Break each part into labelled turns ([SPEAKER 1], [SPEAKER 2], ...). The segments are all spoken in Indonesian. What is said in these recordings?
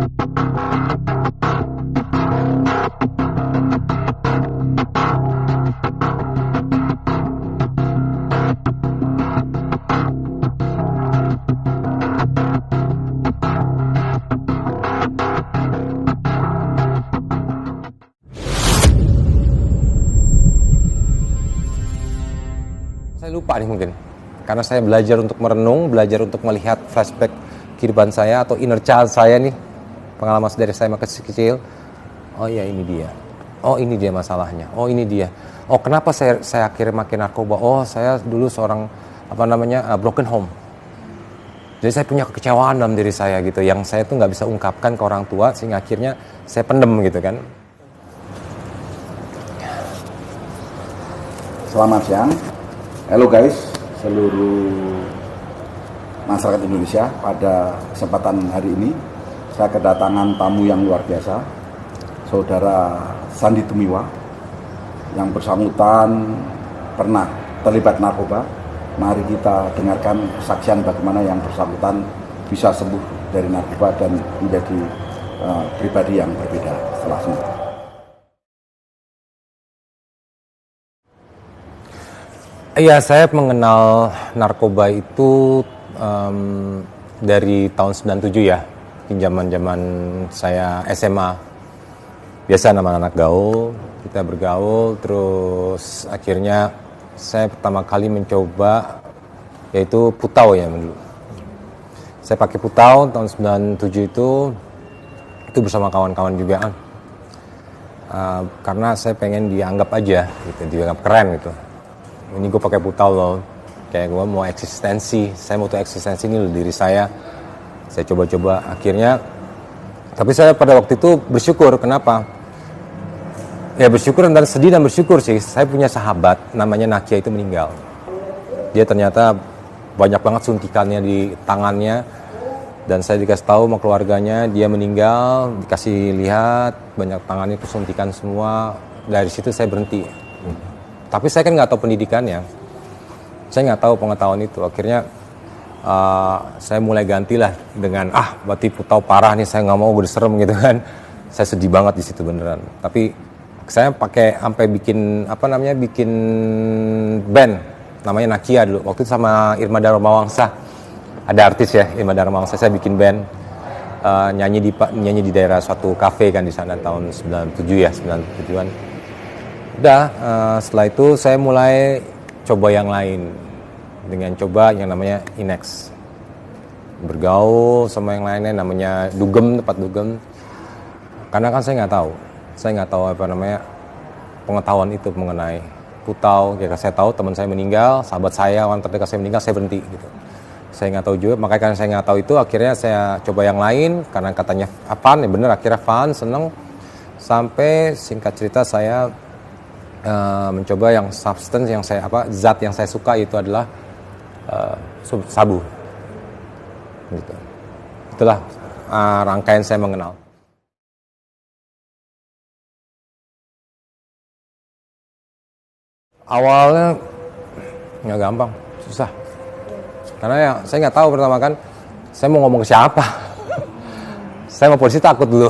[SPEAKER 1] Saya lupa nih mungkin, karena saya belajar untuk merenung, belajar untuk melihat flashback kehidupan saya atau inner child saya nih, pengalaman dari saya masih kecil. Oh ya ini dia, oh ini dia masalahnya, oh ini dia, oh kenapa saya akhirnya makin narkoba, oh saya dulu seorang broken home. Jadi saya punya kekecewaan dalam diri saya gitu, yang saya tuh nggak bisa ungkapkan ke orang tua, sehingga akhirnya saya pendem gitu kan.
[SPEAKER 2] Selamat siang. Halo guys, seluruh masyarakat Indonesia. Pada kesempatan hari ini saya kedatangan tamu yang luar biasa, Saudara Sandi Tumiwa, yang bersangkutan pernah terlibat narkoba. Mari kita dengarkan kesaksian bagaimana yang bersangkutan bisa sembuh dari narkoba dan menjadi pribadi yang berbeda setelah sembuh.
[SPEAKER 1] Iya, saya mengenal narkoba itu dari tahun 97 ya, zaman saya SMA. Biasa nama anak gaul, kita bergaul, terus akhirnya saya pertama kali mencoba yaitu putau ya dulu. Saya pakai putau tahun 97 itu bersama kawan-kawan juga. Karena saya pengen dianggap aja, gitu, dianggap keren gitu. Ini gue pakai putau loh, kayak gue mau eksistensi, saya mau tuh eksistensi ini loh diri saya coba-coba akhirnya. Tapi saya pada waktu itu bersyukur, kenapa? Ya bersyukur dan sedih dan bersyukur sih, saya punya sahabat namanya Nakia itu meninggal. Dia ternyata banyak banget suntikannya di tangannya, dan saya dikasih tahu sama keluarganya dia meninggal, dikasih lihat banyak tangannya kesuntikan semua. Dari situ saya berhenti. Tapi saya kan nggak tahu pendidikannya, saya nggak tahu pengetahuan itu. Akhirnya saya mulai gantilah dengan berarti putau parah nih, saya nggak mau, udah serem gitu kan. Saya sedih banget di situ beneran. Tapi saya pakai sampai bikin bikin band namanya Nakia dulu. Waktu itu sama Irma Darmawangsa, ada artis ya Irma Darmawangsa. Saya bikin band nyanyi di daerah suatu kafe kan di sana tahun 97-an. Udah, setelah itu saya mulai coba yang lain, dengan coba yang namanya Inex. Bergaul sama yang lainnya namanya Dugem, tempat Dugem. Karena kan saya nggak tahu pengetahuan itu mengenai putau. Ya saya tahu teman saya meninggal, sahabat saya, orang terdekat saya meninggal, saya berhenti gitu. Saya nggak tahu juga, makanya karena saya nggak tahu itu, akhirnya saya coba yang lain, karena katanya fun, ya bener, akhirnya fun, seneng. Sampai singkat cerita saya mencoba yang substance yang zat yang saya suka itu adalah sabu. Gitu. Itulah rangkaian saya mengenal. Awalnya nggak gampang, susah. Karena ya saya nggak tahu pertama kan, saya mau ngomong ke siapa. Saya sama polisi takut dulu.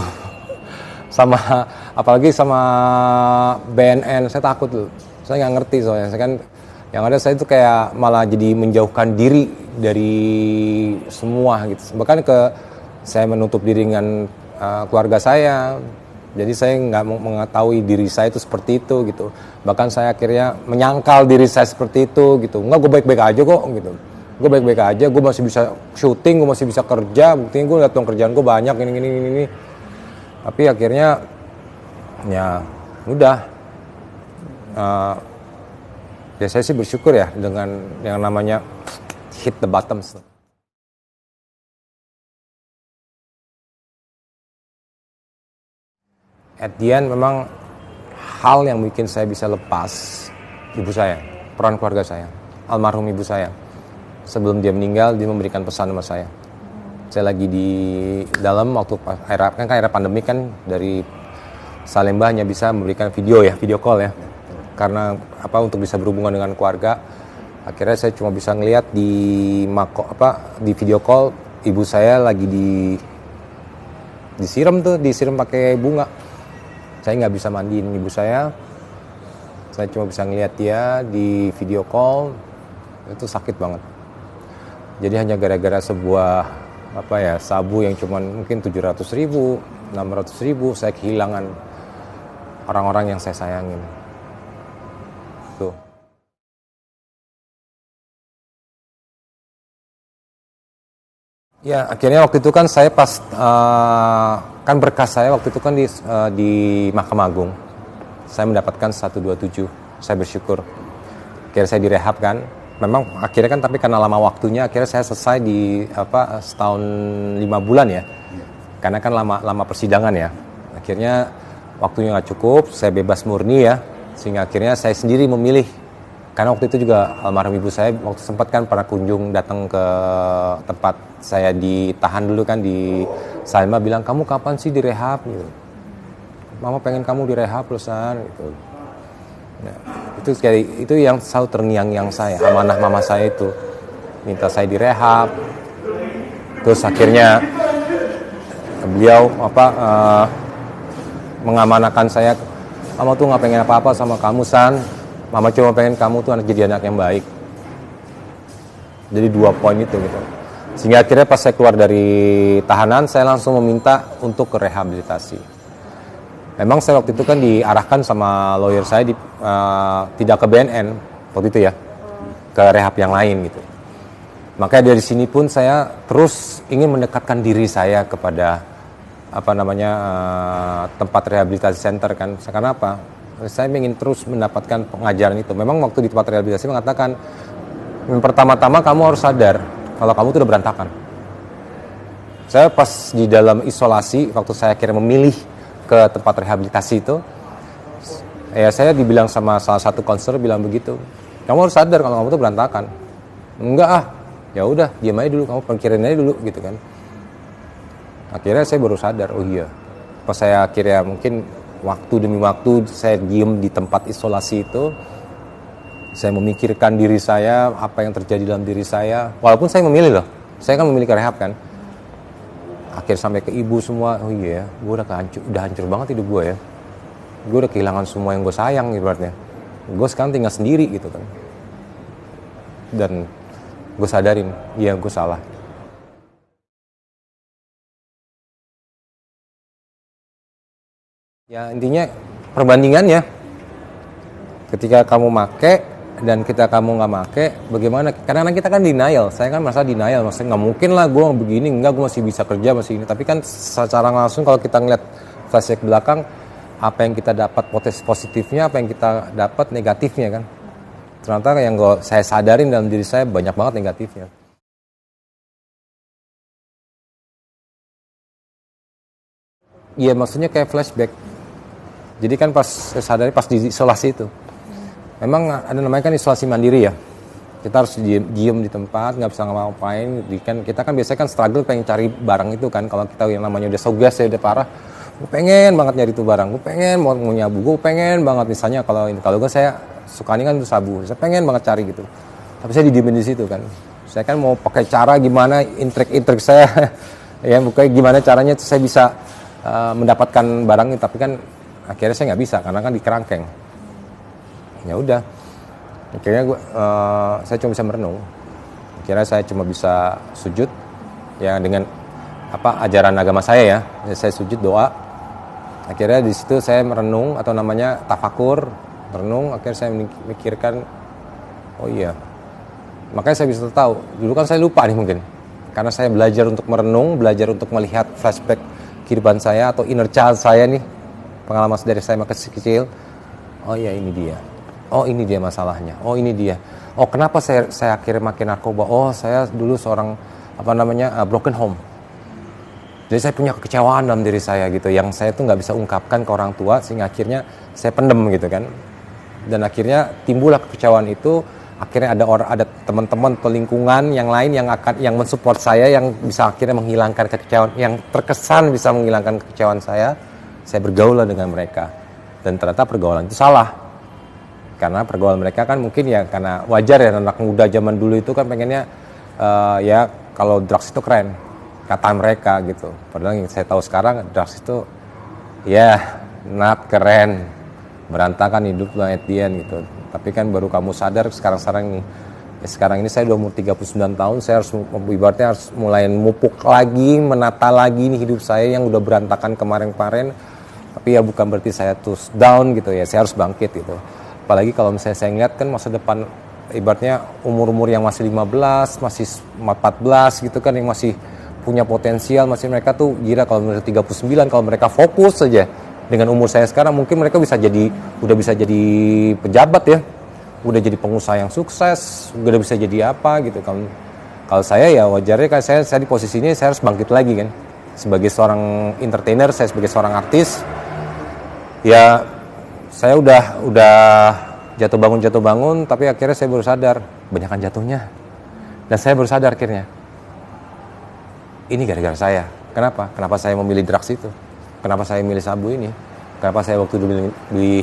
[SPEAKER 1] Apalagi sama BNN, saya takut dulu. Saya nggak ngerti soalnya. Saya kan, yang ada saya itu kayak malah jadi menjauhkan diri dari semua gitu. Bahkan saya menutup diri dengan keluarga saya. Jadi saya nggak mengetahui diri saya itu seperti itu gitu. Bahkan saya akhirnya menyangkal diri saya seperti itu gitu. Enggak, gue baik-baik aja kok gitu. Gue baik-baik aja, gue masih bisa syuting, gue masih bisa kerja. Buktinya gue lihat dong kerjaan gue banyak ini. Tapi akhirnya ya udah. Ya saya sih bersyukur ya dengan yang namanya hit the bottom. At the end memang hal yang bikin saya bisa lepas ibu saya, peran keluarga saya, almarhum ibu saya. Sebelum dia meninggal, dia memberikan pesan sama saya. Saya lagi di dalam waktu era pandemi kan, dari Salemba hanya bisa memberikan video call ya. Karena untuk bisa berhubungan dengan keluarga. Akhirnya saya cuma bisa ngelihat di video call ibu saya lagi disiram pakai bunga. Saya nggak bisa mandiin ibu saya cuma bisa ngeliat dia di video call. Itu sakit banget. Jadi hanya gara-gara sebuah sabu yang cuma mungkin 700.000, 600.000, saya kehilangan orang-orang yang saya sayangin. Tuh. Ya, akhirnya waktu itu kan saya pas kan berkas saya waktu itu kan di Mahkamah Agung. Saya mendapatkan 127. Saya bersyukur. Akhirnya saya direhab kan. Memang akhirnya kan tapi karena lama waktunya akhirnya saya selesai di setahun 5 bulan ya. Karena kan lama persidangan ya. Akhirnya waktunya nggak cukup, saya bebas murni ya. Sehingga akhirnya saya sendiri memilih. Karena waktu itu juga almarhum ibu saya waktu sempat kan pernah kunjung datang ke tempat saya ditahan dulu kan di Salma, bilang, "Kamu kapan sih direhab?" gitu. "Mama pengen kamu direhab loh, San," gitu. Nah, itu yang selalu terngiang-ngiang saya, amanah mama saya itu minta saya direhab. Terus akhirnya beliau mengamanahkan saya, "Mama tuh nggak pengen apa-apa sama kamu, San. Mama cuma pengen kamu tuh jadi anak yang baik." Jadi 2 poin itu gitu. Sehingga akhirnya pas saya keluar dari tahanan, saya langsung meminta untuk ke rehabilitasi. Memang saya waktu itu kan diarahkan sama lawyer saya tidak ke BNN waktu itu ya, ke rehab yang lain gitu. Makanya dari sini pun saya terus ingin mendekatkan diri saya kepada tempat rehabilitasi center kan. Karena apa? Saya ingin terus mendapatkan pengajaran itu. Memang waktu di tempat rehabilitasi mengatakan, pertama-tama kamu harus sadar kalau kamu itu udah berantakan. Saya pas di dalam isolasi, waktu saya akhirnya memilih ke tempat rehabilitasi itu, ya saya dibilang sama salah satu konselor bilang begitu, "Kamu harus sadar kalau kamu itu berantakan." "Enggak ya udah diam aja dulu, kamu pikirin aja dulu," gitu kan. Akhirnya saya baru sadar, oh iya. Pas saya akhirnya mungkin waktu demi waktu saya diem di tempat isolasi itu, saya memikirkan diri saya, apa yang terjadi dalam diri saya. Walaupun saya memilih loh, saya kan memilih ke rehab kan. Akhir sampai ke ibu semua, oh iya ya, gue udah hancur banget hidup gue ya. Gue udah kehilangan semua yang gue sayang ibaratnya. Gue sekarang tinggal sendiri gitu kan. Dan gue sadarin, iya gue salah. Ya intinya perbandingannya, ketika kamu make dan ketika kamu nggak make, bagaimana? Karena kita kan denial, saya kan merasa denial, maksudnya nggak mungkin lah gue begini, enggak, gue masih bisa kerja, masih ini. Tapi kan secara langsung kalau kita ngeliat flashback belakang, apa yang kita dapat positifnya, apa yang kita dapat negatifnya kan. Ternyata yang saya sadarin dalam diri saya banyak banget negatifnya. Iya maksudnya kayak flashback. Jadi kan pas saya sadari pas di isolasi itu, memang ada namanya kan isolasi mandiri ya. Kita harus diem di tempat, nggak bisa ngapa-ngapain. Kita kan biasanya kan struggle pengen cari barang itu kan. Kalau kita yang namanya udah sogas ya udah parah, gue pengen banget nyari itu barang, gue pengen mau nyabu, gue pengen banget misalnya kalau gue saya sukanya kan itu sabu, saya pengen banget cari gitu. Tapi saya didiemin di situ kan. Saya kan mau pakai cara gimana, intrik saya, ya bukan gimana caranya saya bisa mendapatkan barang itu, tapi kan akhirnya saya nggak bisa karena kan di kerangkeng. Ya udah, akhirnya saya cuma bisa merenung. Akhirnya saya cuma bisa sujud ya dengan ajaran agama saya ya. Saya sujud doa. Akhirnya di situ saya merenung atau namanya tafakur, merenung. Akhirnya saya memikirkan, oh iya. Makanya saya bisa tahu. Dulu kan saya lupa nih mungkin. Karena saya belajar untuk merenung, belajar untuk melihat flashback kehidupan saya atau inner child saya nih. Pengalaman dari saya masih kecil. Oh iya ini dia. Oh ini dia masalahnya. Oh ini dia. Oh kenapa saya akhirnya makin narkoba? Oh saya dulu seorang broken home. Jadi saya punya kekecewaan dalam diri saya gitu. Yang saya tuh nggak bisa ungkapkan ke orang tua sehingga akhirnya saya pendem gitu kan. Dan akhirnya timbullah kekecewaan itu. Akhirnya ada teman-teman atau lingkungan yang lain yang mensupport saya yang bisa akhirnya menghilangkan kekecewaan, yang terkesan bisa menghilangkan kekecewaan saya bergaul dengan mereka. Dan ternyata pergaulan itu salah. Karena pergaulan mereka kan mungkin ya karena wajar ya anak muda zaman dulu itu kan pengennya ya kalau drugs itu keren. kata mereka gitu. Padahal yang saya tahu sekarang drugs itu ya not keren, berantakan hidup lo at the end gitu. Tapi kan baru kamu sadar sekarang ini saya udah umur 39 tahun, saya harus ibaratnya harus mulai mupuk lagi, menata lagi nih hidup saya yang udah berantakan kemarin-kemarin. Tapi ya bukan berarti saya terus down gitu ya, saya harus bangkit gitu. Apalagi kalau misalnya saya ngeliat kan masa depan, ibaratnya umur-umur yang masih 15, masih 14 gitu kan, yang masih punya potensial, masih mereka tuh gila kalau mereka 39, kalau mereka fokus saja dengan umur saya sekarang mungkin mereka udah bisa jadi pejabat ya, udah jadi pengusaha yang sukses, udah bisa jadi apa gitu kan. Kalau saya ya wajarnya kan saya di posisi ini saya harus bangkit lagi kan. Sebagai seorang entertainer, saya sebagai seorang artis, ya saya udah jatuh bangun, tapi akhirnya saya baru sadar banyakan jatuhnya. Dan saya baru sadar akhirnya, ini gara-gara saya. Kenapa saya memilih drugs itu? Kenapa saya milih sabu ini? Kenapa saya waktu dulu beli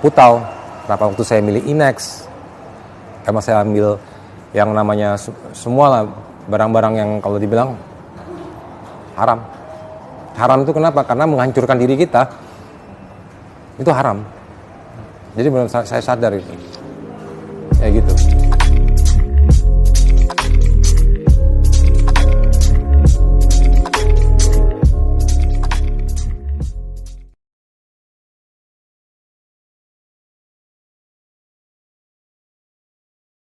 [SPEAKER 1] putau? Kenapa waktu saya milih Inex? Kenapa saya ambil yang namanya semua lah barang-barang yang kalau dibilang haram. Haram itu kenapa? Karena menghancurkan diri kita. Itu haram. Jadi benar saya sadar itu. Kayak gitu.